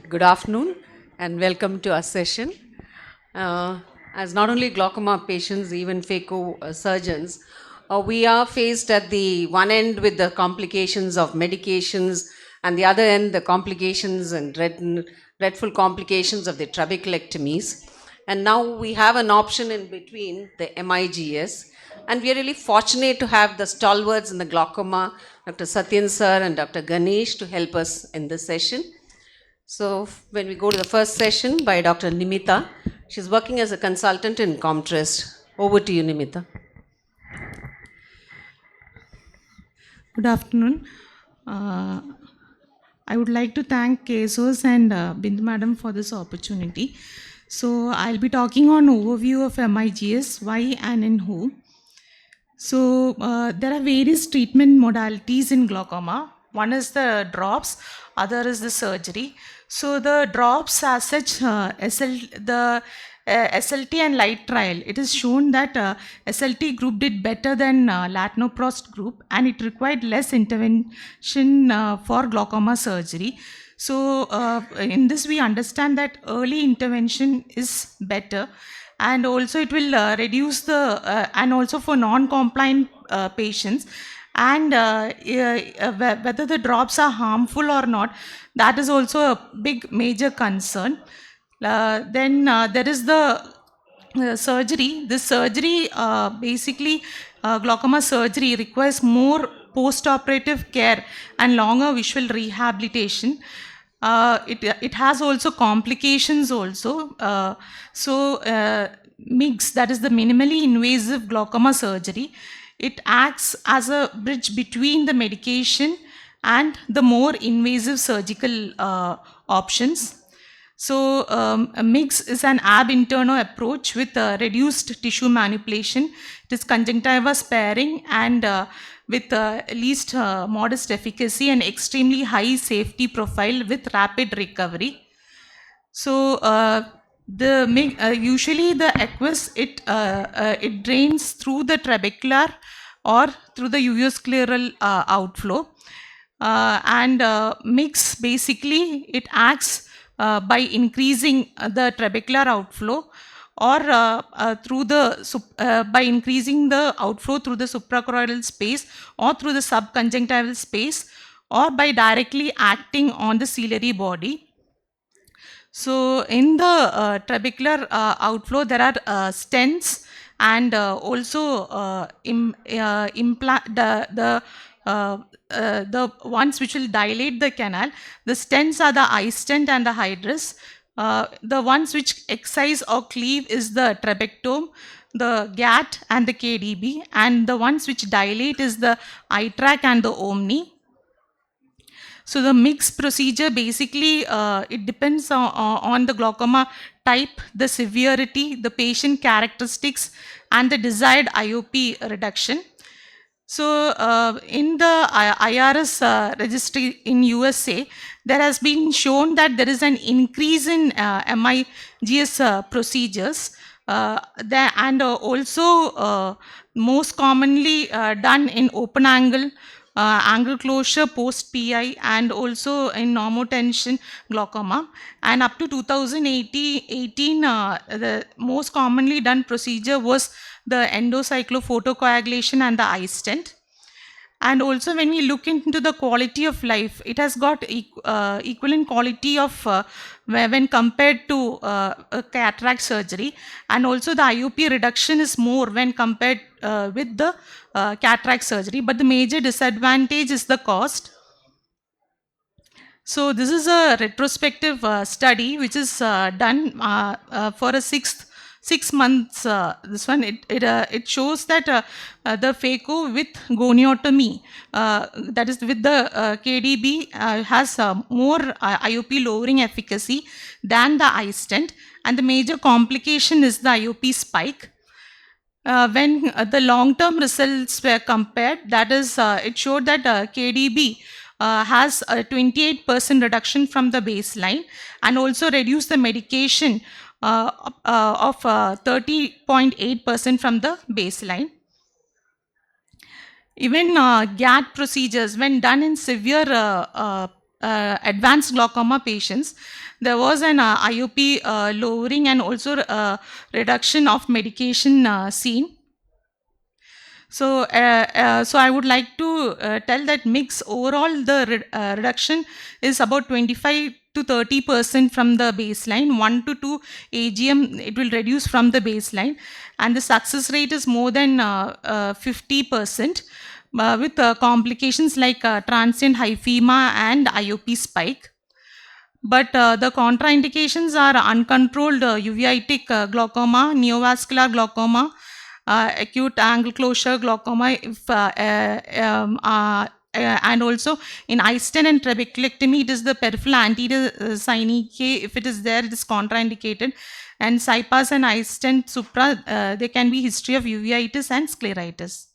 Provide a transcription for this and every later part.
Good afternoon and welcome to our session. As not only glaucoma patients, even phaco surgeons, we are faced at the one end with the complications of medications and the other end the complications and dreadful complications of the trabeculectomies. And now we have an option in between, the MIGS, and we are really fortunate to have the stalwarts in the glaucoma, Dr. Satyan sir and Dr. Ganesh, to help us in this session. So when we go to the first session by Dr. Nimita, she's working as a consultant in Comtrest. Over to you, Nimita. Good afternoon. I would like to thank KSOS and Bindu Madam for this opportunity. So I'll be talking on overview of MIGS, why and in who. So there are various treatment modalities in glaucoma. One is the drops, other is the surgery. So the drops as such, SLT and light trial, it is shown that SLT group did better than latanoprost group, and it required less intervention for glaucoma surgery. So in this we understand that early intervention is better, and also it will reduce the and also for non-compliant patients, and whether the drops are harmful or not, that is also a big major concern. Then there is the surgery. This surgery basically glaucoma surgery requires more post-operative care and longer visual rehabilitation. It has also complications also. Migs, that is the minimally invasive glaucoma surgery, it acts as a bridge between the medication and the more invasive surgical options. So a Migs is an ab interno approach with reduced tissue manipulation. It is conjunctiva sparing and with least modest efficacy and extremely high safety profile with rapid recovery. So usually the aqueous, it drains through the trabecular or through the uvoscleral outflow, and Migs basically it acts by increasing the trabecular outflow, or by increasing the outflow through the suprachoroidal space or through the subconjunctival space, or by directly acting on the ciliary body. So in the trabecular outflow, there are stents, and also the ones which will dilate the canal. The stents are the eye stent and the hydrus. The ones which excise or cleave is the trabectome, the GAT and the KDB, and the ones which dilate is the eye tract and the omni. So the Migs procedure basically it depends on the glaucoma type, the severity, the patient characteristics, and the desired IOP reduction. So in the IRS registry in USA, there has been shown that there is an increase in MIGS procedures, and also most commonly done in open angle, angle closure post PI, and also in normotension glaucoma. And up to 2018, the most commonly done procedure was the endocyclophotocoagulation and the eye stent. And also when we look into the quality of life, it has got equivalent quality of when compared to cataract surgery, and also the IOP reduction is more when compared with the cataract surgery, but the major disadvantage is the cost. So this is a retrospective study which is done for a 6 months. This one it shows that the phaco with goniotomy, that is with the KDB, has more IOP lowering efficacy than the eye stent, and the major complication is the IOP spike. When the long-term results were compared, that is, it showed that KDB has a 28% reduction from the baseline, and also reduced the medication of 30.8% from the baseline. Even GAT procedures, when done in severe advanced glaucoma patients, there was an IOP lowering and also reduction of medication seen. So I would like to tell that Migs overall the reduction is about 25 to 30% from the baseline. 1 to 2 AGM it will reduce from the baseline, and the success rate is more than 50%. With complications like transient hyphema and IOP spike. But the contraindications are uncontrolled uveitic glaucoma, neovascular glaucoma, acute angle closure glaucoma, if, and also in iStent and trabeculectomy, it is the peripheral anterior synechiae. If it is there, it is contraindicated. And CyPass and iStent supra, there can be history of uveitis and scleritis.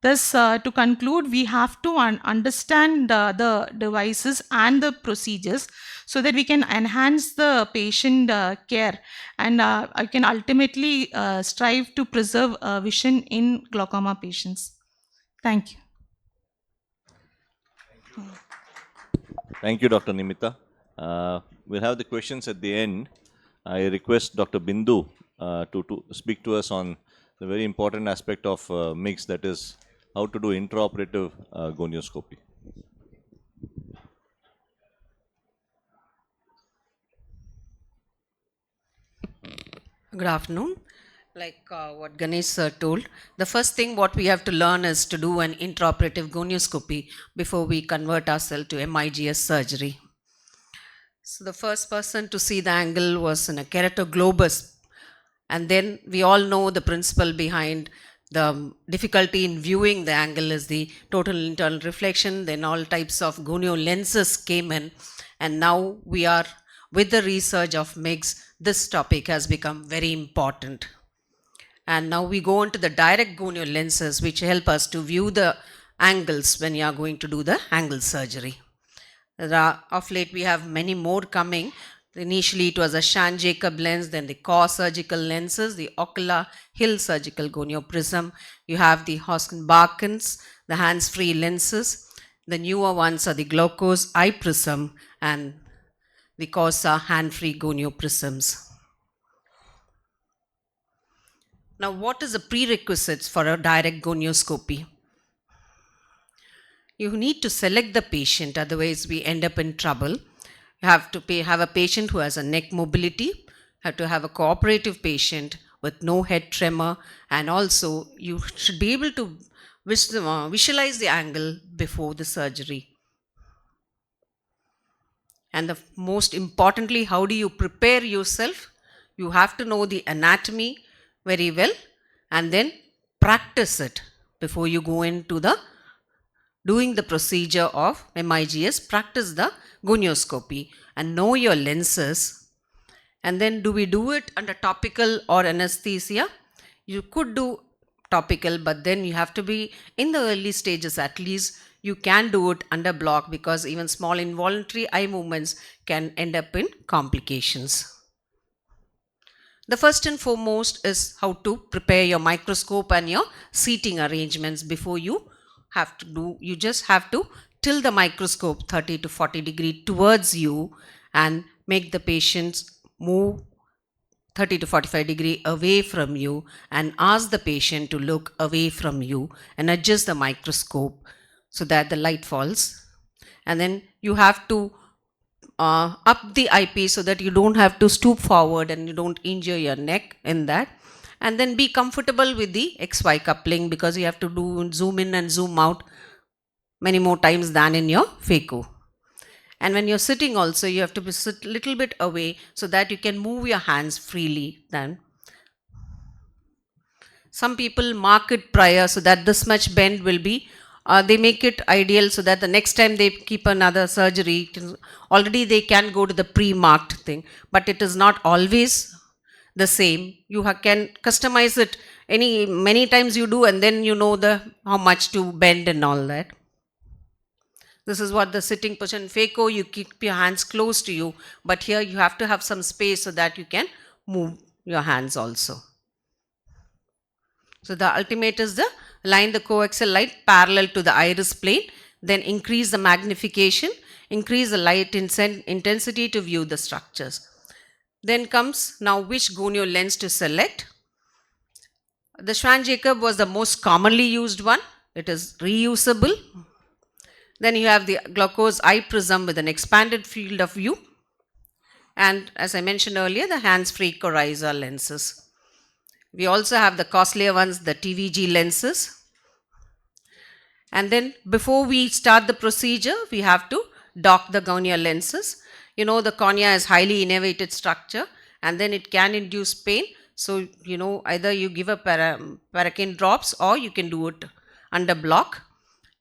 Thus, to conclude, we have to understand the devices and the procedures so that we can enhance the patient care, and I can ultimately strive to preserve vision in glaucoma patients. Thank you. Thank you, Dr. Nimita. We'll have the questions at the end. I request Dr. Bindu to speak to us on the very important aspect of Migs, that is how to do intraoperative gonioscopy. Good afternoon. Like what Ganesh sir told, the first thing what we have to learn is to do an intraoperative gonioscopy before we convert ourselves to MIGS surgery. So the first person to see the angle was in a keratoglobus, and then we all know the principle behind the difficulty in viewing the angle is the total internal reflection. Then all types of gonio lenses came in, and now we are with the research of Migs, this topic has become very important. And now we go on to the direct gonio lenses, which help us to view the angles when you are going to do the angle surgery. Of late, we have many more coming. Initially, it was a Shan-Jacob lens, then the KSOS surgical lenses, the Ocular Hill surgical gonio prism. You have the Hoskin-Barkins, the hands-free lenses. The newer ones are the Glaucos eye prism and the KSOS hand-free gonio prisms. Now, what is the prerequisites for a direct gonioscopy? You need to select the patient, otherwise we end up in trouble. You have to have a patient who has a neck mobility, have to have a cooperative patient with no head tremor, and also you should be able to visualize the angle before the surgery. And most importantly, how do you prepare yourself? You have to know the anatomy very well and then practice it before you go into the doing the procedure of MIGS. Practice the gonioscopy and know your lenses. And then do we do it under topical or anesthesia? You could do topical, but then you have to be in the early stages at least. You can do it under block because even small involuntary eye movements can end up in complications. The first and foremost is how to prepare your microscope and your seating arrangements before you have to do. You just have to tilt the microscope 30 to 40 degrees towards you and make the patients move 30 to 45 degrees away from you and ask the patient to look away from you and adjust the microscope so that the light falls. And then you have to up the eyepiece so that you don't have to stoop forward and you don't injure your neck in that. And then be comfortable with the XY coupling because you have to do zoom in and zoom out many more times than in your phaco. And when you're sitting also, you have to sit a little bit away so that you can move your hands freely then. Some people mark it prior so that this much bend will be they make it ideal so that the next time they keep another surgery, already they can go to the pre-marked thing. But it is not always the same. You can customize it many times you do, and then you know how much to bend and all that. This is what the sitting position. Phaco, you keep your hands close to you, but here you have to have some space so that you can move your hands also. So the ultimate is the line the coaxial light parallel to the iris plane. then increase the magnification, increase the light intensity to view the structures. Then comes now which gonio lens to select. The Schwann-Jacob was the most commonly used one. It is reusable. Then you have the Glaucose eye prism with an expanded field of view. And as I mentioned earlier, the hands-free Coryza lenses. We also have the costlier ones, the TVG lenses. And then before we start the procedure, we have to dock the cornea lenses. You know, the cornea is highly innervated structure and then it can induce pain. So, you know, either you give a paracaine drops or you can do it under block.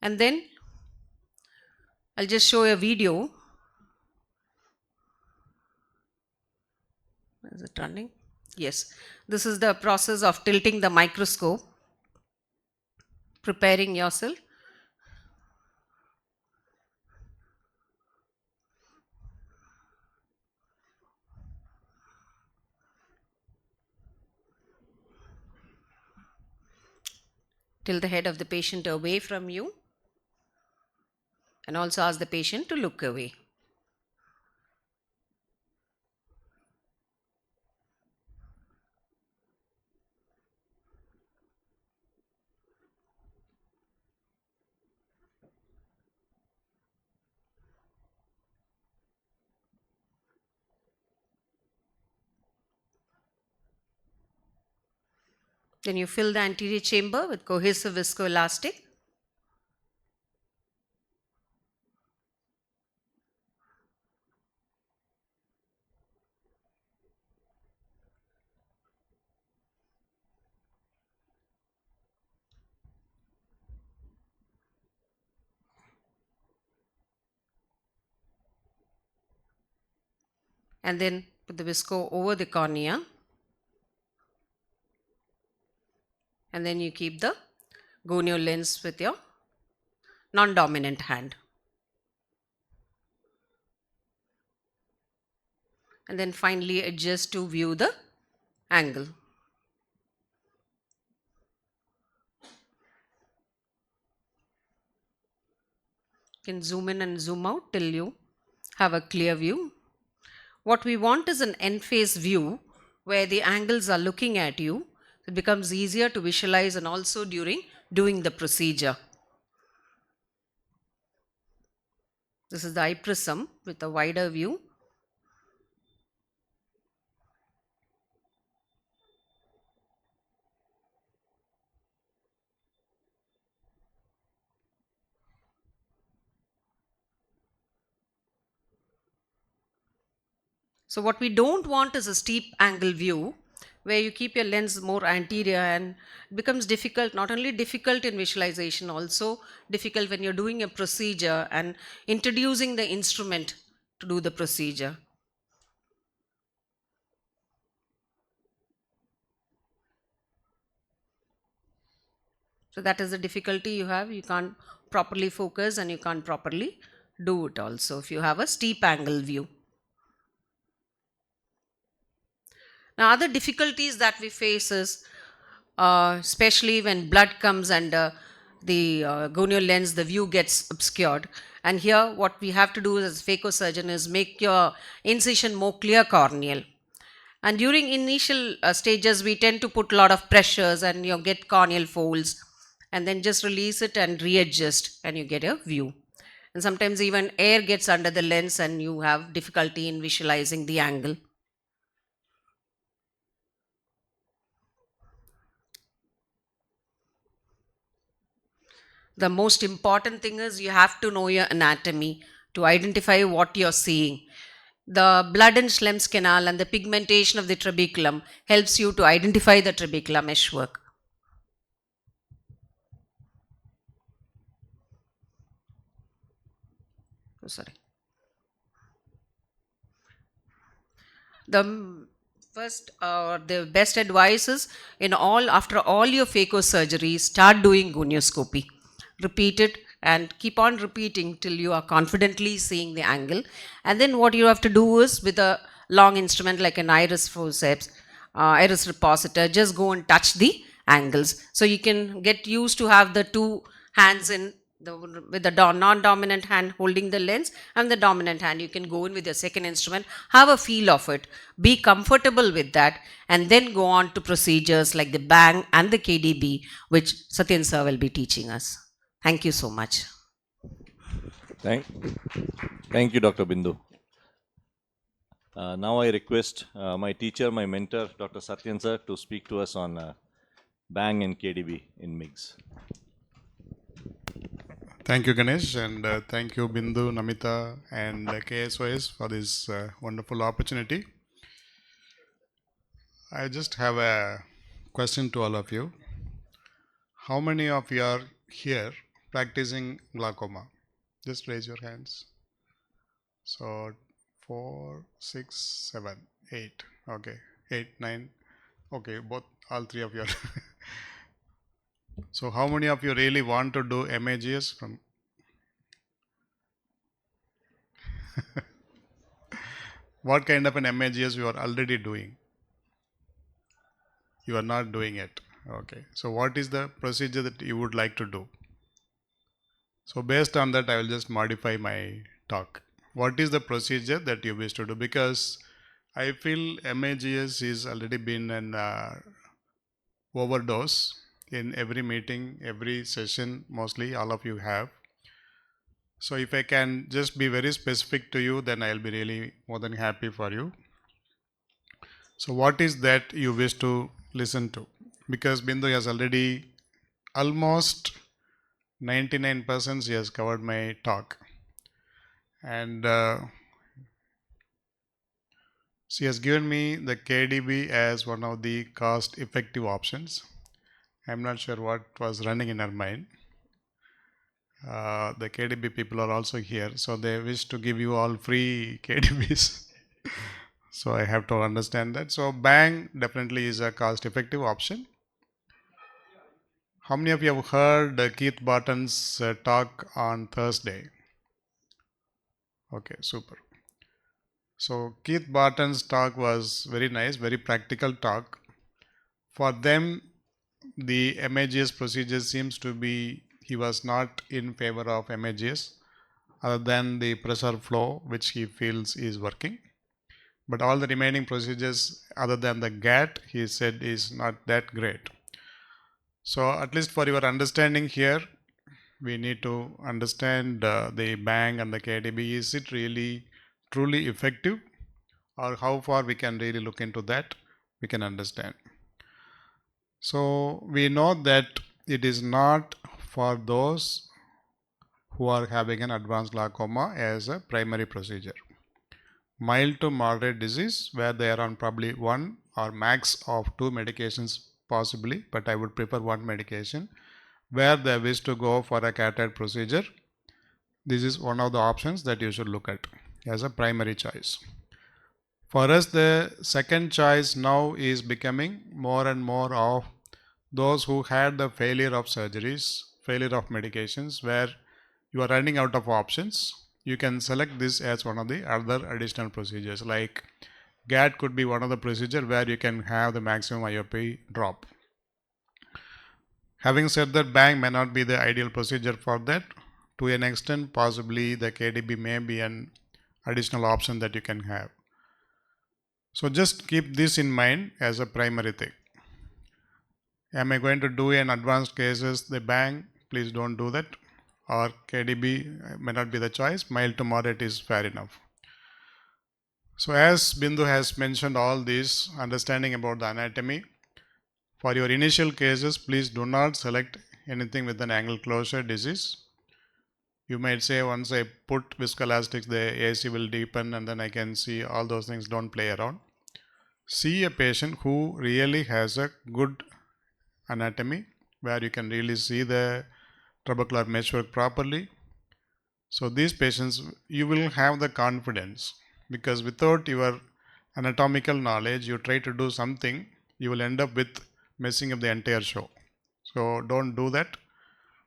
And then I'll just show you a video. Is it running? Yes. This is the process of tilting the microscope, preparing yourself. Tilt the head of the patient away from you and also ask the patient to look away. Then you fill the anterior chamber with cohesive viscoelastic. And then put the visco over the cornea. And then you keep the gonio lens with your non-dominant hand. And then finally adjust to view the angle. You can zoom in and zoom out till you have a clear view. What we want is an end-face view where the angles are looking at you. It becomes easier to visualize and also during doing the procedure. This is the eye prism with a wider view. So what we don't want is a steep angle view where you keep your lens more anterior and it becomes difficult, not only difficult in visualization, also difficult when you're doing a procedure and introducing the instrument to do the procedure. So that is the difficulty you have. You can't properly focus and you can't properly do it also if you have a steep angle view. Now, other difficulties that we face is, especially when blood comes under the gonial lens, the view gets obscured. And here, what we have to do as a phacosurgeon is make your incision more clear corneal. And during initial stages, we tend to put a lot of pressures and you get corneal folds, and then just release it and readjust, and you get a view. And sometimes even air gets under the lens, and you have difficulty in visualizing the angle. The most important thing is you have to know your anatomy to identify what you're seeing. The blood in Schlem's canal and the pigmentation of the trabeculum helps you to identify the trabecular meshwork. Oh, sorry. The first the best advice is after all your phacosurgery, start doing gonioscopy. Repeat it and keep on repeating till you are confidently seeing the angle. And then what you have to do is with a long instrument like an iris forceps, iris repositor, just go and touch the angles. So you can get used to have the two hands in with the non-dominant hand holding the lens, and the dominant hand, you can go in with your second instrument, have a feel of it, be comfortable with that, and then go on to procedures like the bang and the KDB, which Satyan sir will be teaching us. Thank you so much. Thank you, Dr. Bindu. Now I request my teacher, my mentor, Dr. Satyan sir, to speak to us on bang and KDB in Migs. Thank you, Ganesh, and thank you, Bindu, Namita, and KSOS for this wonderful opportunity. I just have a question to all of you. How many of you are here practicing glaucoma? Just raise your hands. So 4, 6, 7, 8. Okay, 8, 9. Okay, all three of you are. So how many of you really want to do MAGS from? What kind of an MAGS you are already doing? You are not doing it. Okay. So what is the procedure that you would like to do? So based on that, I will just modify my talk. What is the procedure that you wish to do? Because I feel MAGS is already been an overdose in every meeting, every session, mostly all of you have. So if I can just be very specific to you, then I'll be really more than happy for you. So what is that you wish to listen to? Because Bindu has already almost 99% he has covered my talk. And she has given me the KDB as one of the cost effective options. I'm not sure what was running in her mind. The KDB people are also here, so they wish to give you all free KDBs. So I have to understand that. So bang definitely is a cost effective option. How many of you have heard Keith Barton's talk on Thursday? Okay, super. So Keith Barton's talk was very nice, very practical talk. For them, the MAGS procedure seems to be, he was not in favor of MAGS other than the pressure flow, which he feels is working. But all the remaining procedures other than the GAT, he said is not that great. So at least for your understanding here, we need to understand the bang and the KDB. Is it really truly effective, or how far we can really look into that? We can understand. So we know that it is not for those who are having an advanced glaucoma as a primary procedure. Mild to moderate disease where they are on probably one or max of 2 medications possibly, but I would prefer one medication, where they wish to go for a cataract procedure. This is one of the options that you should look at as a primary choice. For us, the second choice now is becoming more and more of those who had the failure of surgeries, failure of medications, where you are running out of options. You can select this as one of the other additional procedures, like GAT could be one of the procedure where you can have the maximum IOP drop. Having said that, bang may not be the ideal procedure for that. To an extent, possibly the KDB may be an additional option that you can have. So just keep this in mind as a primary thing. Am I going to do in advanced cases the bang? Please don't do that. Or KDB may not be the choice. Mild to moderate is fair enough. So as Bindu has mentioned all this, understanding about the anatomy, for your initial cases, please do not select anything with an angle closure disease. You might say, once I put viscoelastics, the AC will deepen and then I can see all those things. Don't play around. See a patient who really has a good anatomy, where you can really see the trabecular meshwork properly. So these patients, you will have the confidence, because without your anatomical knowledge, you try to do something, you will end up with messing up the entire show. So don't do that.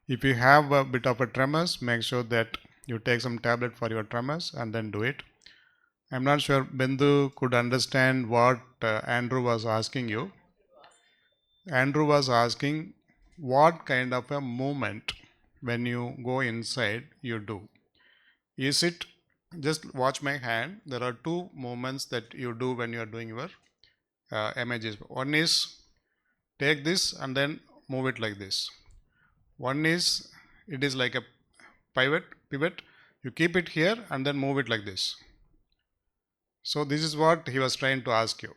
If you have a bit of a tremors, make sure that you take some tablet for your tremors and then do it. I'm not sure Bindu could understand what Andrew was asking you. Andrew was asking what kind of a movement when you go inside you do? Is it, just watch my hand, there are two movements that you do when you are doing your images. One is take this and then move it like this. One is, it is like a pivot, you keep it here and then move it like this. So this is what he was trying to ask you.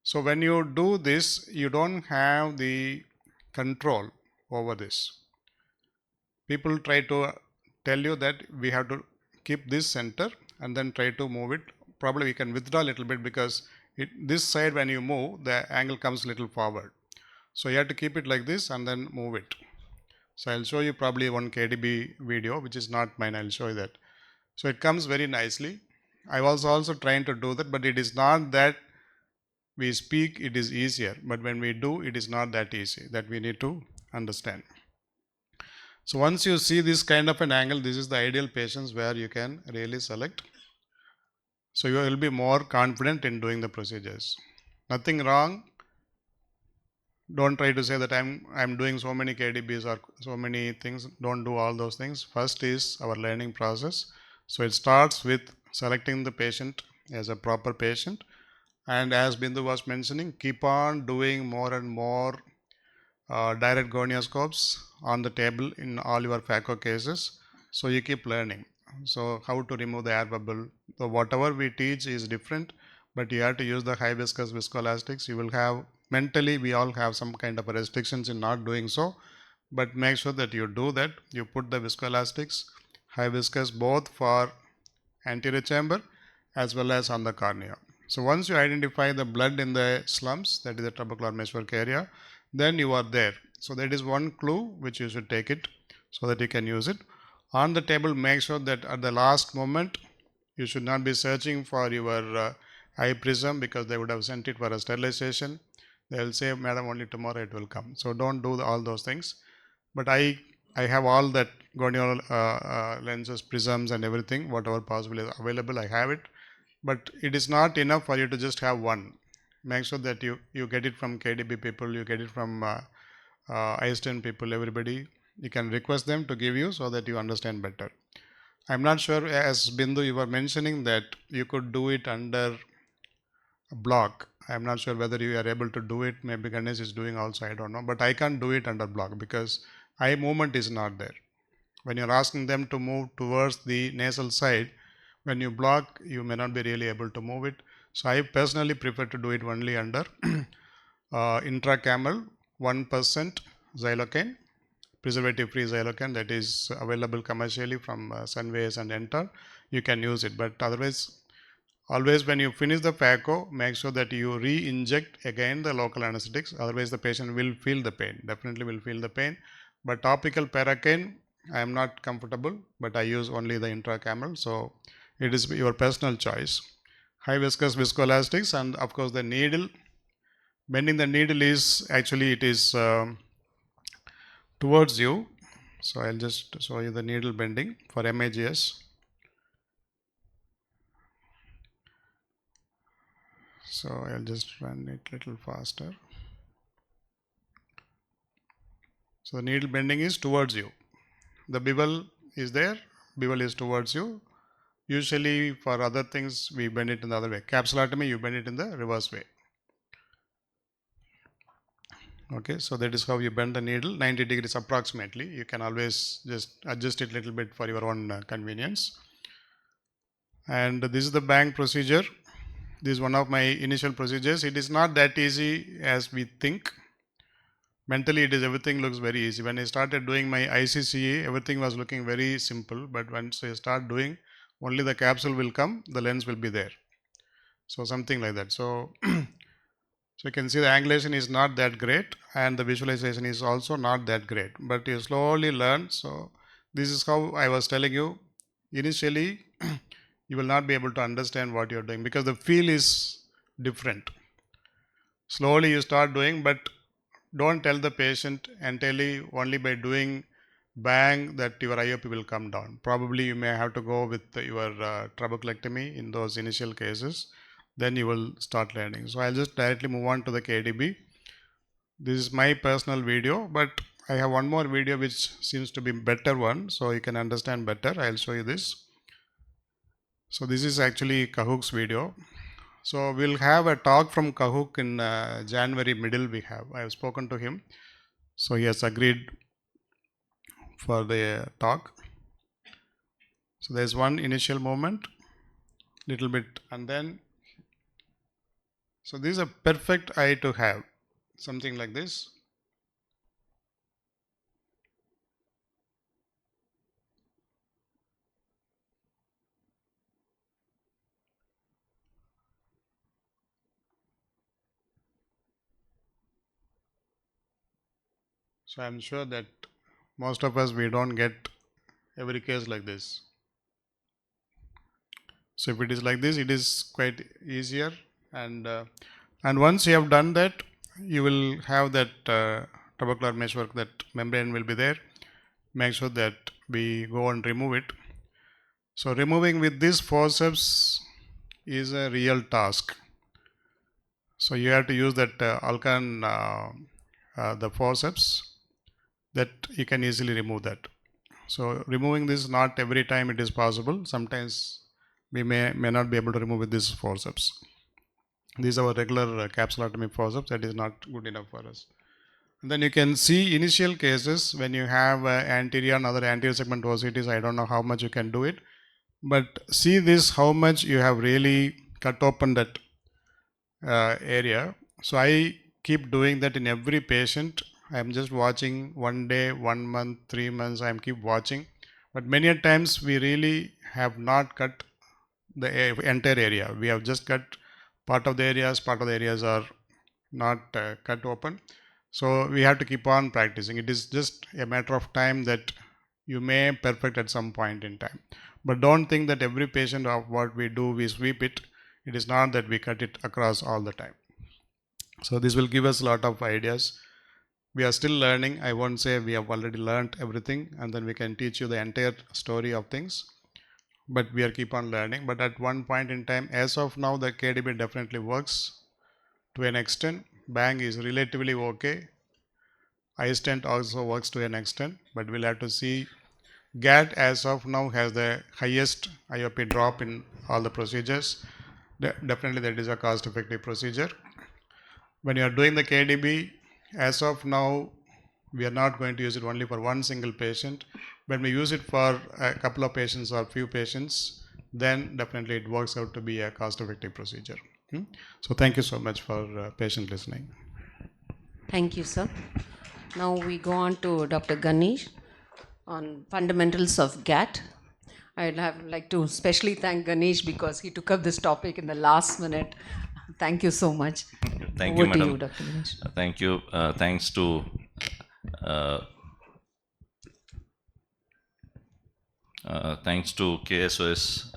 So when you do this, you don't have the control over this. People try to tell you that we have to keep this center and then try to move it. Probably we can withdraw a little bit because this side when you move, the angle comes a little forward. So you have to keep it like this and then move it. So I'll show you probably one KDB video, which is not mine. I'll show you that. So it comes very nicely. I was also trying to do that, but it is not that we speak, it is easier. But when we do, it is not that easy. That we need to understand. So once you see this kind of an angle, this is the ideal patients where you can really select. So you will be more confident in doing the procedures. Nothing wrong. Don't try to say that I'm doing so many KDBs or so many things. Don't do all those things. First is our learning process. So it starts with selecting the patient as a proper patient. And as Bindu was mentioning, keep on doing more and more direct gonioscopes on the table in all your phaco cases. So you keep learning. So how to remove the air bubble. So whatever we teach is different, but you have to use the high viscous viscoelastics. You will have, mentally we all have some kind of restrictions in not doing so, but make sure that you do that. You put the viscoelastics, high viscous, both for anterior chamber as well as on the cornea. So once you identify the blood in the slumps, that is the trabecular meshwork area, then you are there. So that is one clue which you should take it so that you can use it. On the table, make sure that at the last moment, you should not be searching for your eye prism because they would have sent it for a sterilization. They will say, madam, only tomorrow it will come. So don't do all those things. But I have all that gonial lenses, prisms and everything, whatever possible is available, I have it. But it is not enough for you to just have one. Make sure that you get it from KDB people, you get it from IC63 people, everybody. You can request them to give you so that you understand better. I'm not sure, as Bindu, you were mentioning that you could do it under a block. I'm not sure whether you are able to do it. Maybe Ganesh is doing also, I don't know. But I can't do it under block because eye movement is not there. When you're asking them to move towards the nasal side, when you block, you may not be really able to move it. So I personally prefer to do it only under intracameral 1% xylocaine, preservative-free xylocaine that is available commercially from Sunways and Enter. You can use it, but otherwise, always when you finish the phaco, make sure that you re-inject again the local anesthetics. Otherwise, the patient will feel the pain. Definitely will feel the pain. But topical paracaine, I am not comfortable, but I use only the intracameral. So it is your personal choice. High viscous viscoelastics, and of course the needle. Bending the needle is actually it is towards you. So I'll just show you the needle bending for MAGS. So I'll just run it a little faster. So the needle bending is towards you. The bevel is there, bevel is towards you. Usually for other things we bend it in the other way. Capsulotomy, you bend it in the reverse way. Okay, so that is how you bend the needle, 90 degrees approximately. You can always just adjust it a little bit for your own convenience. And this is the bang procedure. This is one of my initial procedures. It is not that easy as we think. Mentally, everything looks very easy. When I started doing my ICCA, everything was looking very simple. But once I start doing, only the capsule will come, the lens will be there. So something like that. So you can see the angulation is not that great and the visualization is also not that great. But you slowly learn. So this is how I was telling you. Initially, you will not be able to understand what you're doing because the feel is different. Slowly you start doing, but don't tell the patient entirely only by doing bang that your IOP will come down. Probably you may have to go with your trabeculectomy in those initial cases. Then you will start learning. So I'll just directly move on to the KDB. This is my personal video, but I have one more video which seems to be better one, so you can understand better. I'll show you this. So this is actually Kahook's video. So we'll have a talk from Kahook in January middle. I have spoken to him, so he has agreed for the talk. So there's one initial moment, little bit, and then, so this is a perfect eye to have, something like this. So I'm sure that most of us, we don't get every case like this. So if it is like this, it is quite easier, and once you have done that, you will have that tubercular meshwork, that membrane will be there. Make sure that we go and remove it. So removing with this forceps is a real task. So you have to use that Alcan, the forceps, that you can easily remove that. So removing this, not every time it is possible. Sometimes we may not be able to remove with this forceps. These are our regular capsulotomy forceps. That is not good enough for us. And then you can see initial cases when you have anterior and other anterior segment OCTs. I don't know how much you can do it, but see this, how much you have really cut open that area. So I keep doing that in every patient. I am just watching 1 day, 1 month, 3 months. I am keep watching, but many a times we really have not cut the entire area. We have just cut part of the areas. Part of the areas are not cut open. So we have to keep on practicing. It is just a matter of time that you may perfect at some point in time. But don't think that every patient of what we do, we sweep it. It is not that we cut it across all the time. So this will give us a lot of ideas. We are still learning. I won't say we have already learned everything and then we can teach you the entire story of things. But we are keep on learning. But at one point in time, as of now, the KDB definitely works to an extent. Bang is relatively okay. iStent also works to an extent, but we'll have to see. GAT as of now has the highest IOP drop in all the procedures. Definitely that is a cost-effective procedure. When you are doing the KDB, as of now, we are not going to use it only for one single patient. When we use it for a couple of patients or few patients, then definitely it works out to be a cost-effective procedure. So thank you so much for patient listening. Thank you, sir. Now we go on to Dr. Ganesh on fundamentals of GAT. I'd like to especially thank Ganesh because he took up this topic in the last minute. Thank you so much. Thank you, Over to madam. you, Dr. Ganesh. Thank you. Thanks to KSOS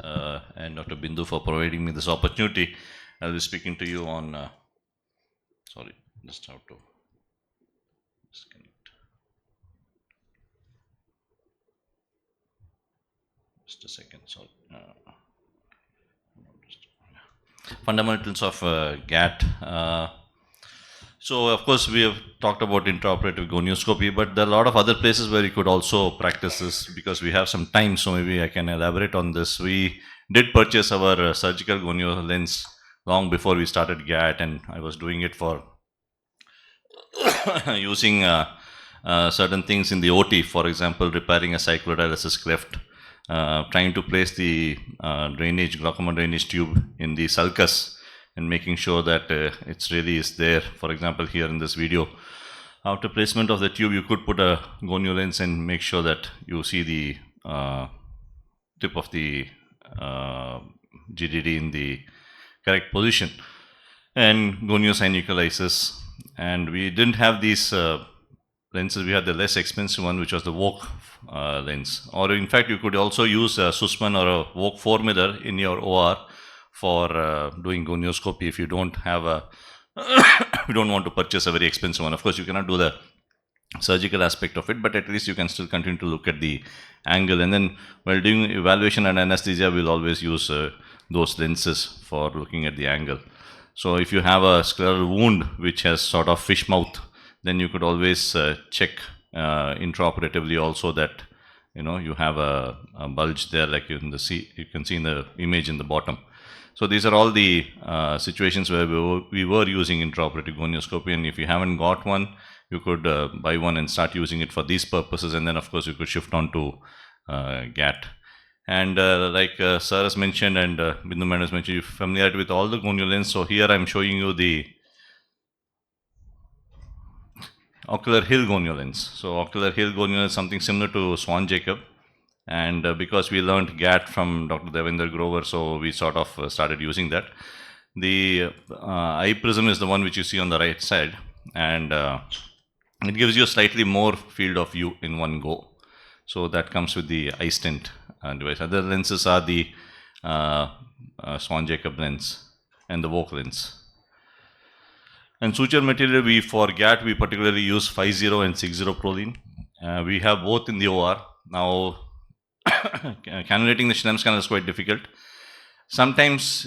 and Dr. Bindu for providing me this opportunity. I'll be speaking to you on, sorry, just have to disconnect. Just a second, sorry. Fundamentals of GAT. So, of course, we have talked about intraoperative gonioscopy, but there are a lot of other places where you could also practice this because we have some time, so maybe I can elaborate on this. We did purchase our surgical gonio lens long before we started GAT, and I was doing it for using certain things in the OT, for example, repairing a cyclodialysis cleft, trying to place the glaucoma drainage tube in the sulcus and making sure that it's really is there. For example, here in this video, after placement of the tube, you could put a gonio lens and make sure that you see the tip of the GDD in the correct position, and goniosynucleolysis. And we didn't have these lenses. We had the less expensive one, which was the Vogue lens. Or in fact, you could also use a Sussman or a Vogue 4 mirror in your OR for doing gonioscopy if you don't have a you don't want to purchase a very expensive one. Of course, you cannot do the surgical aspect of it, but at least you can still continue to look at the angle. And then while doing evaluation and anesthesia, we'll always use those lenses for looking at the angle. So if you have a scleral wound which has sort of fish mouth, then you could always check intraoperatively also that you have a bulge there, like you can see in the image in the bottom. So these are all the situations where we were using intraoperative gonioscopy, and if you haven't got one, you could buy one and start using it for these purposes, and then of course you could shift on to GAT. And like Sir has mentioned and Bindu Madam has mentioned, you're familiar with all the gonial lens. So here I'm showing you the ocular hill gonial lens. So ocular hill gonial is something similar to Swan Jacob, and because we learned GAT from Dr. Devendra Grover, so we sort of started using that. The eye prism is the one which you see on the right side, and it gives you a slightly more field of view in one go. So that comes with the eye stent device. Other lenses are the Swan Jacob lens and the Vogue lens. And suture material, for GAT, we particularly use 50 and 60 proline. We have both in the OR. Now, cannulating the Schnell's canal is quite difficult. Sometimes,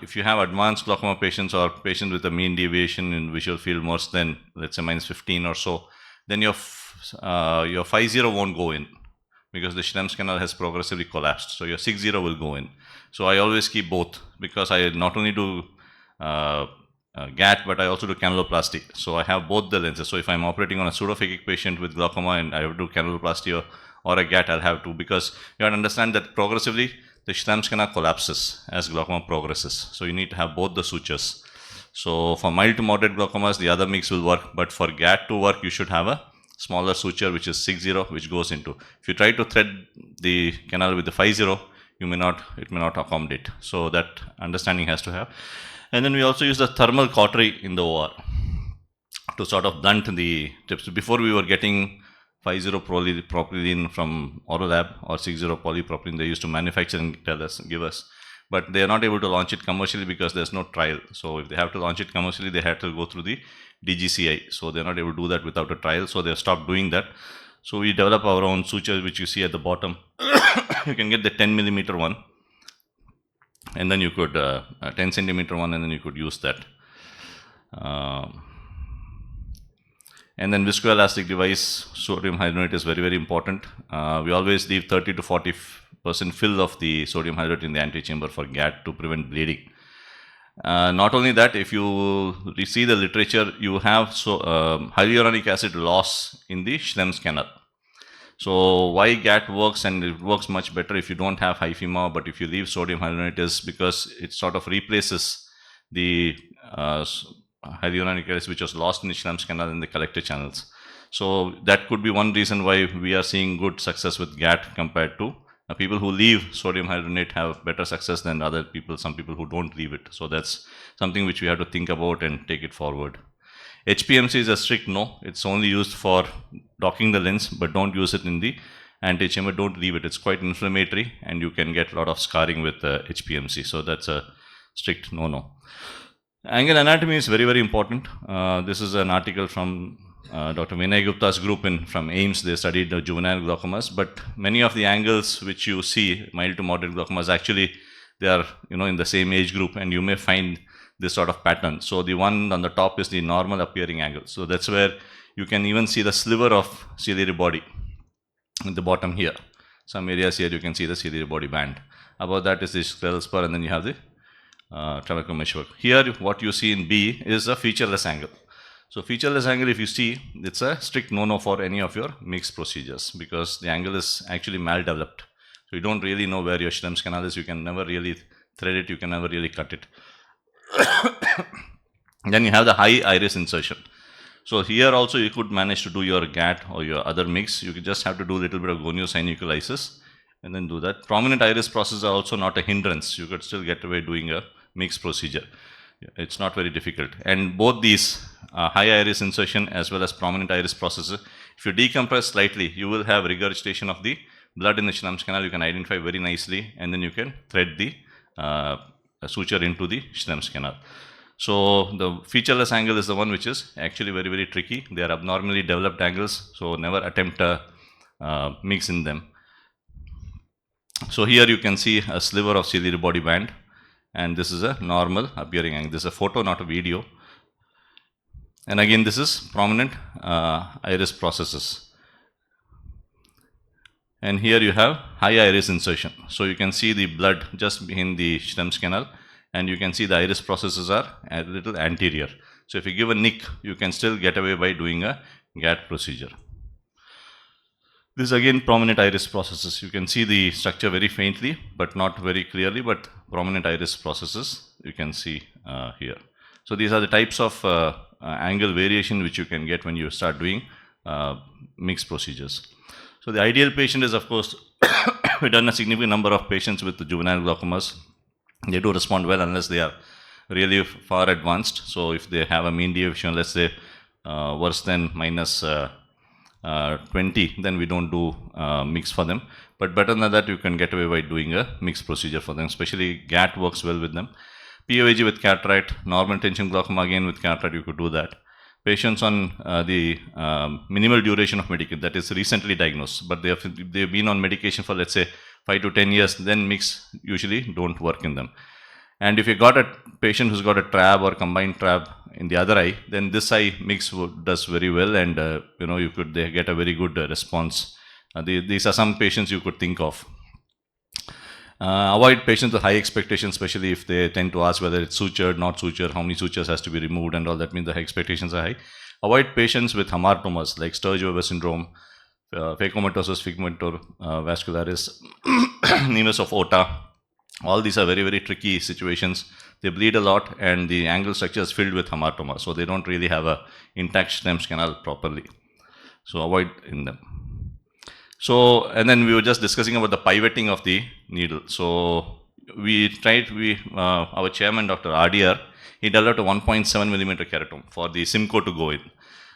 if you have advanced glaucoma patients or patients with a mean deviation in visual field worse than, let's say, -15 or so, then your 50 won't go in because the Schnell's canal has progressively collapsed. So your 60 will go in. So I always keep both because I not only do GAT, but I also do canaloplasty. So I have both the lenses. So if I'm operating on a pseudophakic patient with glaucoma and I have to do canaloplasty or a GAT, I'll have to, because you have to understand that progressively the Schnell's canal collapses as glaucoma progresses. So you need to have both the sutures. So for mild to moderate glaucomas, the other mix will work, but for GAT to work, you should have a smaller suture, which is 60, which goes into. If you try to thread the canal with the 50, it may not accommodate. So that understanding has to have. And then we also use the thermal cautery in the OR to sort of blunt the tips. Before we were getting 50 propylene from Orolab or 60 polypropylene, they used to manufacture and give us. But they are not able to launch it commercially because there's no trial. So if they have to launch it commercially, they have to go through the DGCI. So they're not able to do that without a trial. So they've stopped doing that. So we develop our own sutures, which you see at the bottom. You can get the 10 millimeter one. And then you could 10 centimeter one, and then you could use that. And then viscoelastic device, sodium hyaluronate is very, very important. We always leave 30 to 40% fill of the sodium hyaluronate in the antechamber for GAT to prevent bleeding. Not only that, if you see the literature, you have hyaluronic acid loss in the Schlemm's canal. So why GAT works, and it works much better if you don't have hyphema, but if you leave sodium hyaluronate, is because it sort of replaces the hyaluronic acid which was lost in the Schlemm's canal in the collector channels. So that could be one reason why we are seeing good success with GAT compared to people who leave sodium hyaluronate have better success than other people, some people who don't leave it. So that's something which we have to think about and take it forward. HPMC is a strict no. It's only used for docking the lens, but don't use it in the antechamber. Don't leave it. It's quite inflammatory, and you can get a lot of scarring with HPMC. So that's a strict no-no. Angle anatomy is very, very important. This is an article from Dr. Vinay Gupta's group from AIMS. They studied the juvenile glaucomas, but many of the angles which you see, mild to moderate glaucomas, actually they are in the same age group, and you may find this sort of pattern. So the one on the top is the normal appearing angle. So that's where you can even see the sliver of ciliary body at the bottom here. Some areas here you can see the ciliary body band. Above that is the scleral spur, and then you have the trabeculum. Here what you see in B is a featureless angle. So featureless angle, if you see, it's a strict no-no for any of your mixed procedures because the angle is actually maldeveloped. So you don't really know where your Schlemm's canal is. You can never really thread it. You can never really cut it. Then you have the high iris insertion. So here also you could manage to do your GAT or your other mix. You just have to do a little bit of goniosynucleal lysis and then do that. Prominent iris processes are also not a hindrance. You could still get away doing a mixed procedure. It's not very difficult. And both these high iris insertion as well as prominent iris processes, if you decompress slightly, you will have regurgitation of the blood in the Schlemm's canal. You can identify very nicely, and then you can thread the suture into the Schlemm's canal. So the featureless angle is the one which is actually very, very tricky. They are abnormally developed angles, so never attempt a mix in them. So here you can see a sliver of ciliary body band, and this is a normal appearing angle. This is a photo, not a video. And again, this is prominent iris processes. And here you have high iris insertion. So you can see the blood just behind the Schrem's canal, and you can see the iris processes are a little anterior. So if you give a nick, you can still get away by doing a GAT procedure. This is again prominent iris processes. You can see the structure very faintly, but not very clearly, but prominent iris processes you can see here. So these are the types of angle variation which you can get when you start doing mixed procedures. So the ideal patient is, of course, we've done a significant number of patients with juvenile glaucomas. They do respond well unless they are really far advanced. So if they have a mean deviation, let's say worse than minus 20, then we don't do mix for them. But better than that, you can get away by doing a mixed procedure for them, especially GAT works well with them. POAG with cataract, normal tension glaucoma again with cataract, you could do that. Patients on the minimal duration of medication, that is recently diagnosed, but they've been on medication for, let's say, 5 to 10 years, then mix usually don't work in them. And if you got a patient who's got a trab or combined trab in the other eye, then this eye mix does very well, and they get a very good response. These are some patients you could think of. Avoid patients with high expectations, especially if they tend to ask whether it's sutured, not sutured, how many sutures has to be removed, and all that means the expectations are high. Avoid patients with hamartomas like Sturge-Weber syndrome, phacomatosis vascularis, nevus of Ota. All these are very, very tricky situations. They bleed a lot, and the angle structure is filled with hamartoma, so they don't really have a intact Schrem's canal properly. So avoid in them. So, and then we were just discussing about the pivoting of the needle. So we tried, our chairman, Dr. RDR, he developed a 1.7 millimeter keratome for the Simcoe to go in.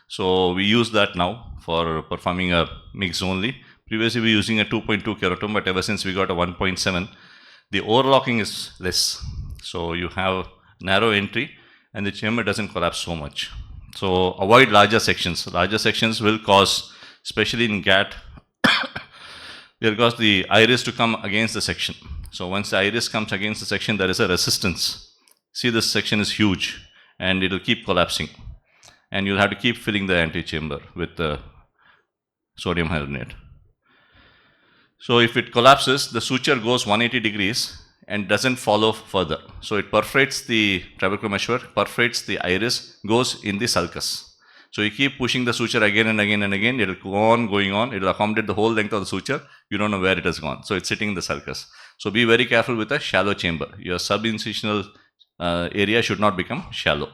So we use that now for performing a mix only. Previously we were using a 2.2 keratome, but ever since we got a 1.7, the overlocking is less. So you have narrow entry and the chamber doesn't collapse so much. So avoid larger sections. Larger sections will cause, especially in GAT, will cause the iris to come against the section. So once the iris comes against the section, there is a resistance. See, this section is huge and it will keep collapsing. And you'll have to keep filling the antechamber with the sodium hyaluronate. So if it collapses, the suture goes 180 degrees and doesn't follow further. So it perforates the trabecular meshwork, perforates the iris, goes in the sulcus. So you keep pushing the suture again and again and again, it will go on going on, it will accommodate the whole length of the suture, you don't know where it has gone. So it's sitting in the sulcus. So be very careful with a shallow chamber. Your subincisional area should not become shallow.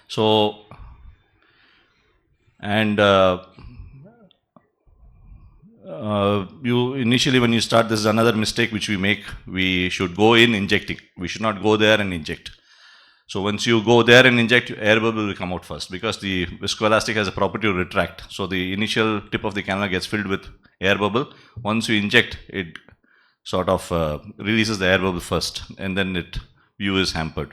So, and you initially when you start, this is another mistake which we make. We should go in injecting. We should not go there and inject. So once you go there and inject, air bubble will come out first because the viscoelastic has a property to retract. So the initial tip of the cannula gets filled with air bubble. Once you inject, it sort of releases the air bubble first, and then view is hampered.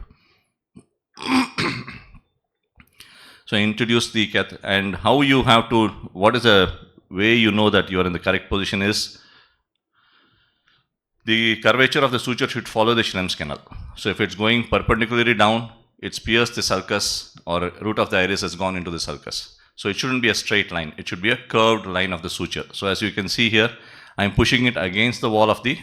So introduce the cath, and how you have to, what is the way you know that you are in the correct position is, the curvature of the suture should follow the Schrem's canal. So if it's going perpendicularly down, it's pierced the sulcus, or root of the iris has gone into the sulcus. So it shouldn't be a straight line, it should be a curved line of the suture. So as you can see here, I'm pushing it against the wall of the,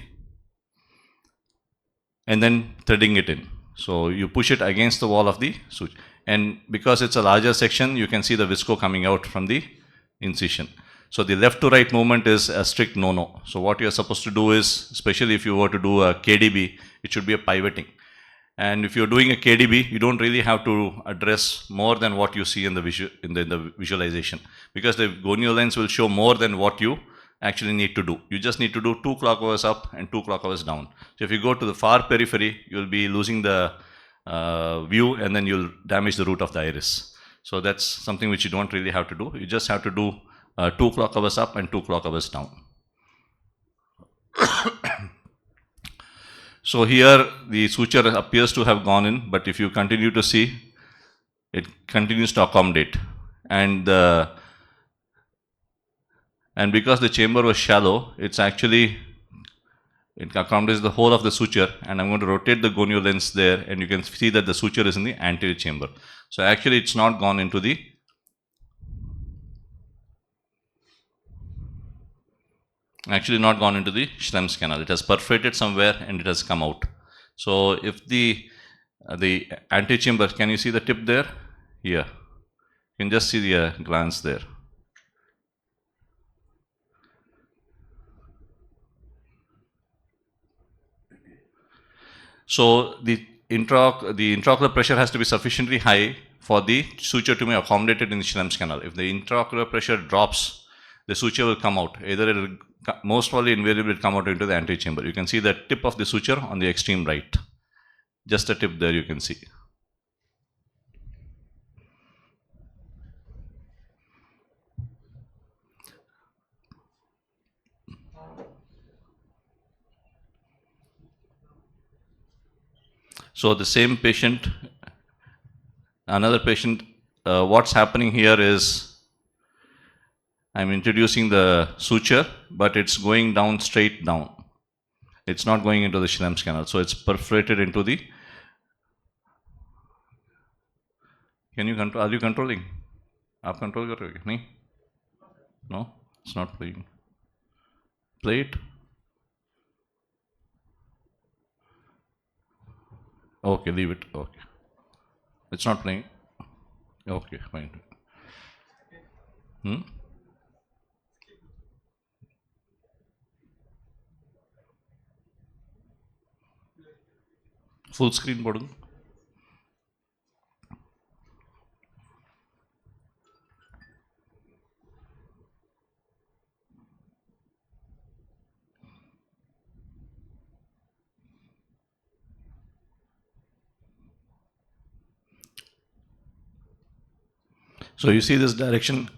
and then threading it in. So you push it against the wall of the suture. And because it's a larger section, you can see the visco coming out from the incision. So the left to right movement is a strict no-no. So what you're supposed to do is, especially if you were to do a KDB, it should be a pivoting. And if you're doing a KDB, you don't really have to address more than what you see in the visualization, because the gonio lens will show more than what you actually need to do. You just need to do 2 clock hours up and 2 clock hours down. So if you go to the far periphery, you'll be losing the view, and then you'll damage the root of the iris. So that's something which you don't really have to do. You just have to do 2 clock hours up and 2 clock hours down. So here the suture appears to have gone in, but if you continue to see, it continues to accommodate. And because the chamber was shallow, it's actually It accommodates the whole of the suture, and I'm going to rotate the gonio lens there, and you can see that the suture is in the anterior chamber. So actually it's not gone into the Schlemm's canal. It has perforated somewhere and it has come out. So if the anterior chamber, can you see the tip there? Here. You can just see the glance there. So the intraocular pressure has to be sufficiently high for the suture to be accommodated in the Schlemm's canal. If the intraocular pressure drops, the suture will come out. Either it will, most probably invariably will come out into the anterior chamber. You can see the tip of the suture on the extreme right. Just a tip there you can see. So the same patient, another patient, what's happening here is I'm introducing the suture, but it's going down straight down. It's not going into the Schlemm's canal. So it's perforated into the, can you control, are you controlling? आप control कर रहे हो? नहीं? No, it's not playing. Play it. Okay, leave it. Okay. It's not playing. Okay, fine. Full screen button. So you see this direction,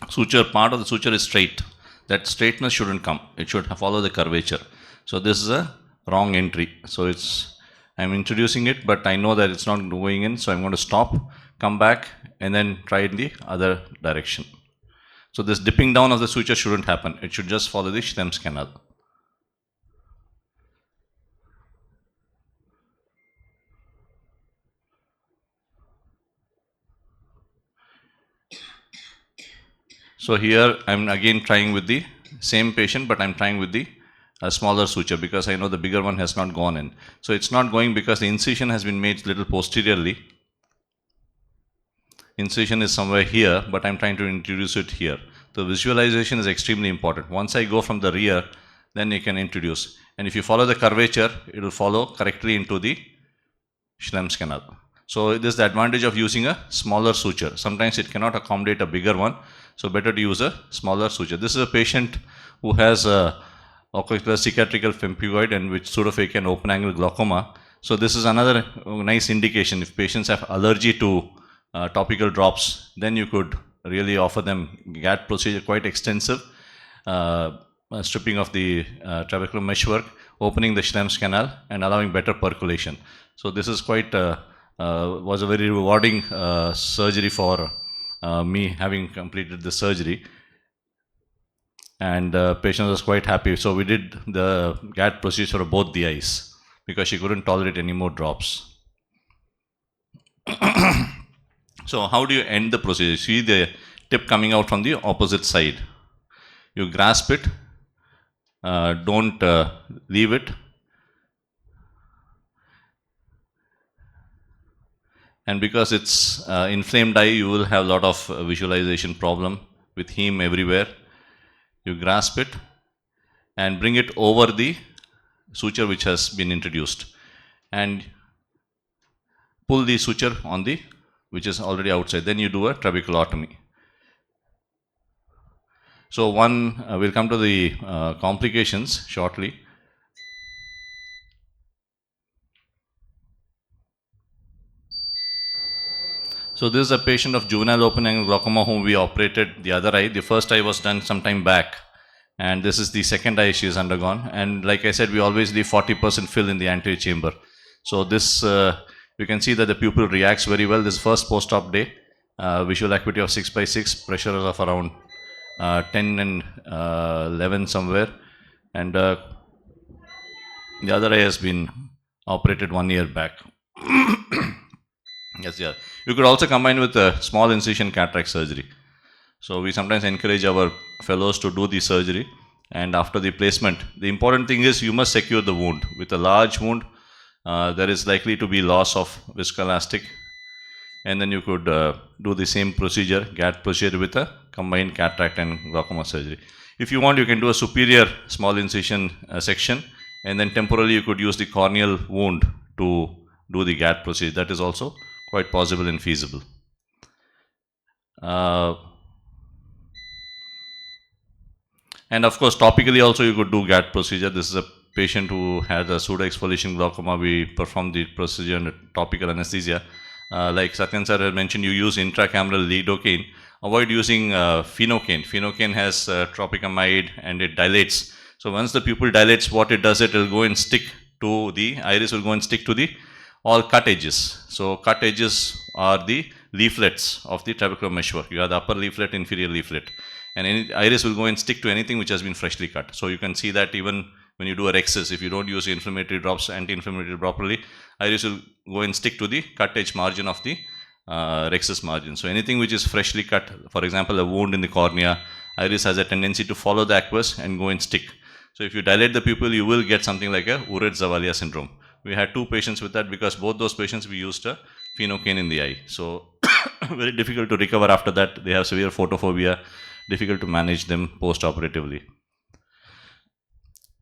suture, part of the suture is straight. That straightness shouldn't come. It should follow the curvature. So this is a wrong entry. So I'm introducing it, but I know that it's not going in. So I'm going to stop, come back, and then try in the other direction. So this dipping down of the suture shouldn't happen. It should just follow the Schlemm's canal. So here I'm again trying with the same patient, but I'm trying with the smaller suture because I know the bigger one has not gone in. So it's not going because the incision has been made little posteriorly. Incision is somewhere here, but I'm trying to introduce it here. The visualization is extremely important. Once I go from the rear, then you can introduce. And if you follow the curvature, it will follow correctly into the Schlemm's canal. So this is the advantage of using a smaller suture. Sometimes it cannot accommodate a bigger one. So better to use a smaller suture. This is a patient who has a ocular cicatricial pemphigoid and with pseudophakic and open angle glaucoma. So this is another nice indication. If patients have allergy to topical drops, then you could really offer them GAT procedure, quite extensive, stripping of the trabecular meshwork, opening the Schlemm's canal and allowing better percolation. So this is quite was a very rewarding surgery for me, having completed the surgery, and the patient was quite happy. So we did the GAT procedure for both the eyes because she couldn't tolerate any more drops. So how do you end the procedure? See the tip coming out from the opposite side. You grasp it, don't leave it. And because it's inflamed eye, you will have a lot of visualization problem with heme everywhere. You grasp it and bring it over the suture which has been introduced and pull the suture on the which is already outside. Then you do a trabeculotomy. So we'll come to the complications shortly. So this is a patient of juvenile open angle glaucoma whom we operated the other eye. The first eye was done some time back, and this is the second eye she has undergone. And like I said, we always leave 40% fill in the anterior chamber. So this, you can see that the pupil reacts very well. This first post-op day, visual acuity of 6/6, pressure of around 10 and 11 somewhere, and The other eye has been operated 1 year back. Yes, yeah. You could also combine with a small incision cataract surgery. So we sometimes encourage our fellows to do the surgery, and after the placement, the important thing is you must secure the wound. With a large wound, there is likely to be loss of viscoelastic, and then you could do the same procedure, GAT procedure, with a combined cataract and glaucoma surgery. If you want, you can do a superior small incision section, and then temporarily you could use the corneal wound to do the GAT procedure. That is also quite possible and feasible. And of course, topically also you could do GAT procedure. This is a patient who had a pseudo-exfoliation glaucoma. We performed the procedure under topical anesthesia. Like Satyan sir had mentioned, you use intracameral lidocaine. Avoid using phenocaine. Phenocaine has tropicamide and it dilates. So once the pupil dilates, what it does, it will go and stick to the iris, will go and stick to the all cut edges. So cut edges are the leaflets of the trabecular meshwork. You have the upper leaflet, inferior leaflet, and any iris will go and stick to anything which has been freshly cut. So you can see that even when you do a rhexis, if you don't use inflammatory drops, anti-inflammatory properly, iris will go and stick to the cut edge margin of the rhexis margin. So anything which is freshly cut, for example, a wound in the cornea, iris has a tendency to follow the aqueous and go and stick. So if you dilate the pupil, you will get something like a Uret-Zavalia syndrome. We had 2 patients with that, because both those patients we used a phenocaine in the eye. So very difficult to recover after that. They have severe photophobia, difficult to manage them post-operatively.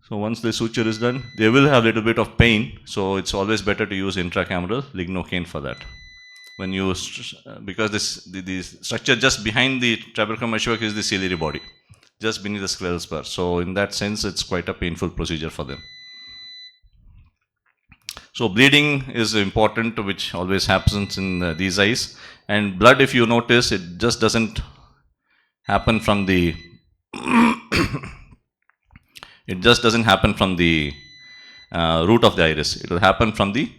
So once the suture is done, they will have a little bit of pain. So it's always better to use intracameral lignocaine for that. When you, because the structure just behind the trabecular meshwork is the ciliary body, just beneath the scleral spur. So in that sense, it's quite a painful procedure for them. So bleeding is important, which always happens in these eyes. And blood, if you notice, it just doesn't happen from the it just doesn't happen from the root of the iris. It will happen from the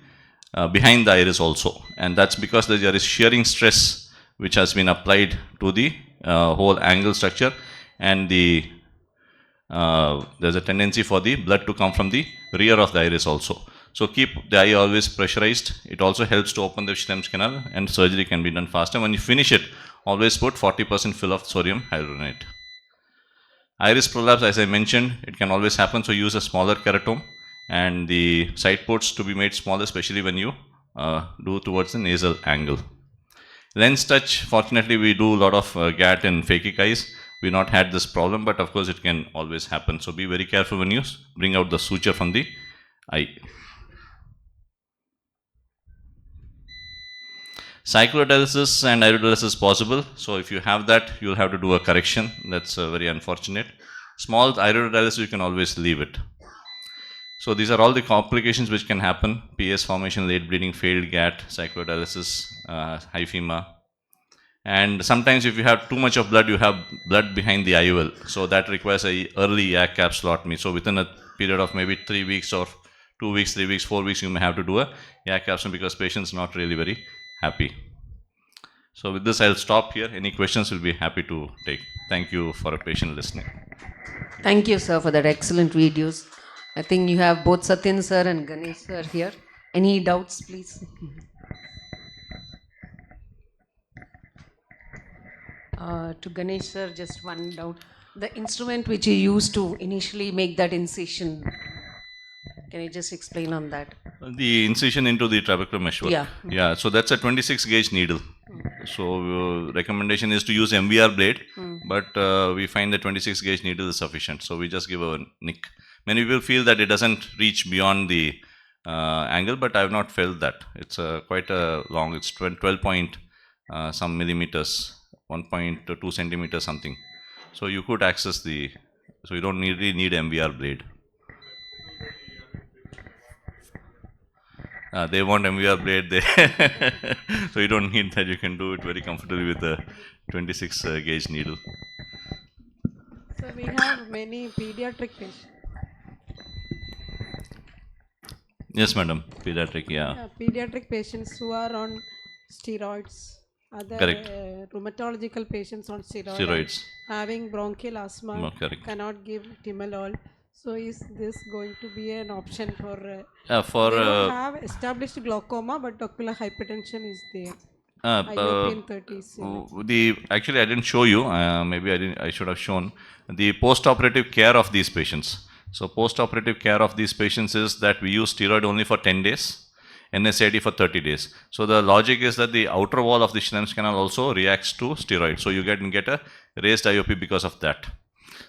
behind the iris also, and that's because there is shearing stress which has been applied to the whole angle structure, and there's a tendency for the blood to come from the rear of the iris also. So keep the eye always pressurized. It also helps to open the Schlemm's canal, and surgery can be done faster. When you finish it, always put 40% fill of sodium hyaluronate. Iris prolapse, as I mentioned, it can always happen, so use a smaller keratome, and the side ports to be made smaller, especially when you do towards the nasal angle. Lens touch, fortunately we do a lot of GAT and phakic eyes. We not had this problem, but of course it can always happen. So be very careful when you bring out the suture from the eye. Cyclodialysis and iridodialysis is possible. So if you have that, you'll have to do a correction. That's very unfortunate. Small iridodialysis, you can always leave it. So these are all the complications which can happen: PS formation, late bleeding, failed GAT, cyclodialysis, hyphema. And sometimes if you have too much of blood, you have blood behind the IOL. So that requires a early YAG capsulotomy. So within a period of maybe 3 weeks or 2 weeks, 3 weeks, 4 weeks, you may have to do a YAG capsule, because patient's not really very happy. So with this, I'll stop here. Any questions, we'll be happy to take. Thank you for a patient listening. Thank you, sir, for that excellent videos. I think you have both Satyan sir and Ganesh sir here. Any doubts, please? To Ganesh sir, just one doubt. The instrument which you used to initially make that incision, can you just explain on that? The incision into the trabecular meshwork. Yeah. Yeah. So that's a 26 gauge needle. So recommendation is to use MVR blade, but we find the 26 gauge needle is sufficient. So we just give a nick. Many people feel that it doesn't reach beyond the angle, but I have not felt that. It's quite a long. It's 12 point some millimeters, 1.2 centimeters something. So you could access the. So you don't really need MVR blade. They want MVR blade, so you don't need that. You can do it very comfortably with a 26 gauge needle. So we have many pediatric patients. Yes, madam. Pediatric, yeah. Pediatric patients who are on steroids. Other Correct. rheumatological patients on steroids. Steroids. Having bronchial asthma. No, correct. Cannot give timolol. So is this going to be an option for? For They don't have established glaucoma, but ocular hypertension is there. IOP in 30s. the actually I didn't show you. Maybe I should have shown the post-operative care of these patients. So post-operative care of these patients is that we use steroid only for 10 days, NSAID for 30 days. So the logic is that the outer wall of the Schlemm's canal also reacts to steroid. So you get a raised IOP because of that.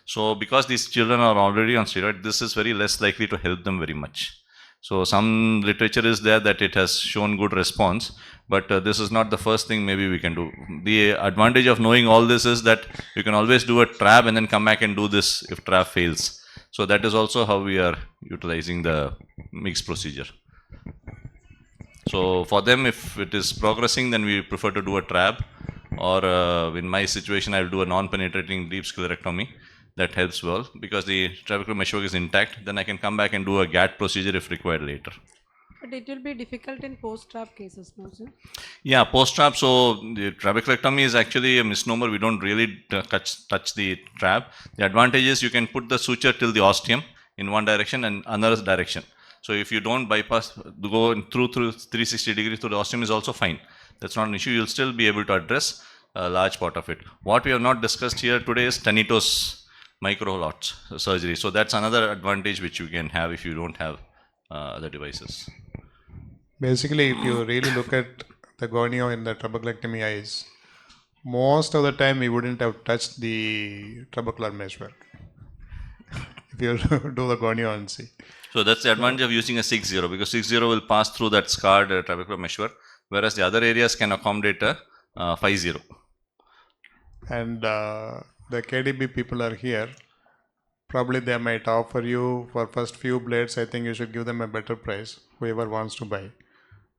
So because these children are already on steroid, this is very less likely to help them very much. So some literature is there that it has shown good response, but this is not the first thing maybe we can do. The advantage of knowing all this is that you can always do a trab and then come back and do this if trab fails. So that is also how we are utilizing the Migs procedure. So for them, if it is progressing, then we prefer to do a trab, or in my situation, I will do a non-penetrating deep sclerectomy. That helps well because the trabecular meshwork is intact. Then I can come back and do a GAT procedure if required later. But it will be difficult in post-trap cases, no, sir? Yeah, post-trap. So the trabeculectomy is actually a misnomer. We don't really touch the trab. The advantage is you can put the suture till the ostium in one direction and another direction. So if you don't bypass, go through 360 degrees through the ostium is also fine. That's not an issue. You'll still be able to address a large part of it. What we have not discussed here today is tinnitus micro-lots surgery. So that's another advantage which you can have if you don't have the devices. Basically, if you really look at the gonio in the trabeculectomy eyes, most of the time we wouldn't have touched the trabecular meshwork. If you do the gonio and see. So that's the advantage of using a 6-0 because 6-0 will pass through that scarred trabecular meshwork, whereas the other areas can accommodate a 5-0. And the KDB people are here. Probably they might offer you for first few blades. I think you should give them a better price, whoever wants to buy.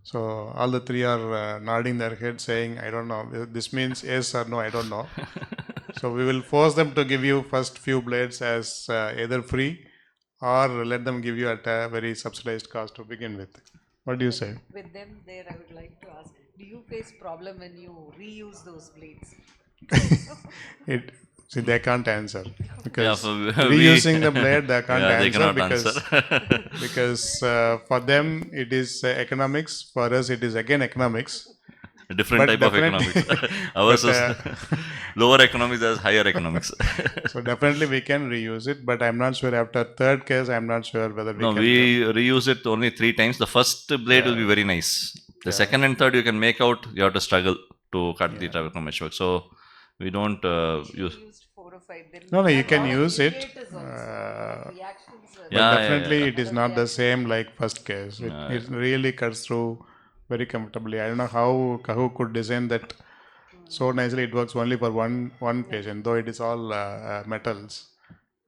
So all the three are nodding their head saying, I don't know. This means yes or no, I don't know. So we will force them to give you first few blades as either free or let them give you at a very subsidized cost to begin with. What do you say? With them there, I would like to ask, do you face problem when you reuse those blades? See, they can't answer because Yeah, so reusing the blade they can't yeah, they answer cannot because answer. because for them it is economics. For us, it is again economics. A different But type of definitely- economics. Ours is lower economics, there's higher economics. So definitely we can reuse it, but I'm not sure after third case. I'm not sure whether we No, can. we reuse it only 3 times. The first blade will be very nice. The second and third you can make out, you have to struggle to cut the trabecular meshwork. So we don't use. Used 4 or 5. Then No, we you have can lot of use it. indicators also. Reactions. But Yeah, definitely it is not the same like first case. It really cuts through very comfortably. I don't know how Kahu could design that so nicely. It works only for one patient, though it is all metals.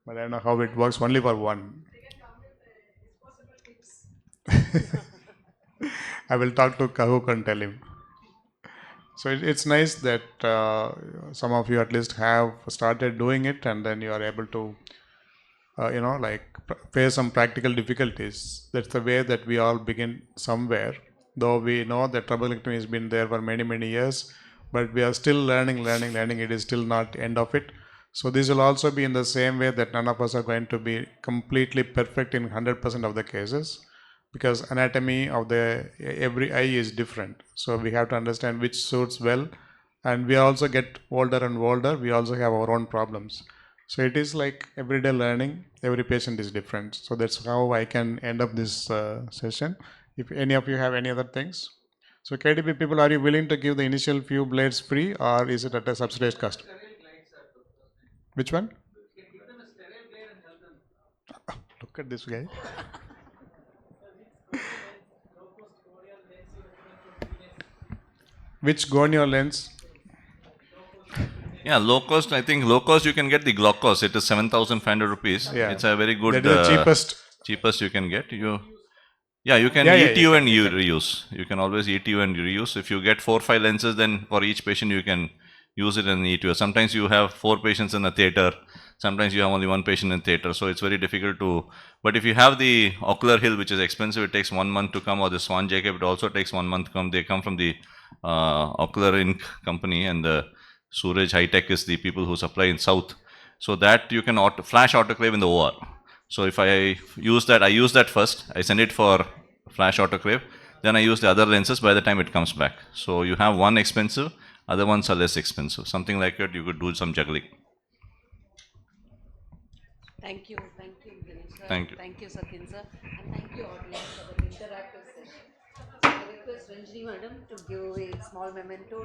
But I don't know how it works only for one. I will talk to Kahook and tell him. So it's nice that some of you at least have started doing it, and then you are able to, face some practical difficulties. That's the way that we all begin somewhere. Though we know that trabeculectomy has been there for many years, but we are still learning. It is still not end of it. So this will also be in the same way that none of us are going to be completely perfect in 100% of the cases, because anatomy of every eye is different. So we have to understand which suits well, and we also get older and older. We also have our own problems. So it is like everyday learning. Every patient is different. So that's how I can end up this session. If any of you have any other things. So KDB people, are you willing to give the initial few blades free, or is it at a subsidized cost? Which one? Look at this guy. Which gonio lens? Yeah, low cost. I think low cost you can get the Glaucos. It is 7,500 rupees. Yeah. It's a very good. That is the cheapest. Cheapest you can get. You can Yeah, ETU and you reuse. You can always ETU and reuse. If you get 4 or 5 lenses, then for each patient you can use it in ETU. Sometimes you have 4 patients in a theater. Sometimes you have only 1 patient in theater. So it's very difficult to. But if you have the Ocular Hill, which is expensive, it takes 1 month to come, or the Swan Jacob, it also takes 1 month to come. They come from the Ocular Inc. company, and the Suraj High Tech is the people who supply in South. So that you can flash autoclave in the OR. So if I use that first, I send it for flash autoclave, then I use the other lenses by the time it comes back. So you have one expensive, other ones are less expensive. Something like that, you could do some juggling. Thank you, Ganesh sir. Thank you. Thank you, Satyan sir, and thank you, audience, for the interactive session. I request Ranjini madam to give a small memento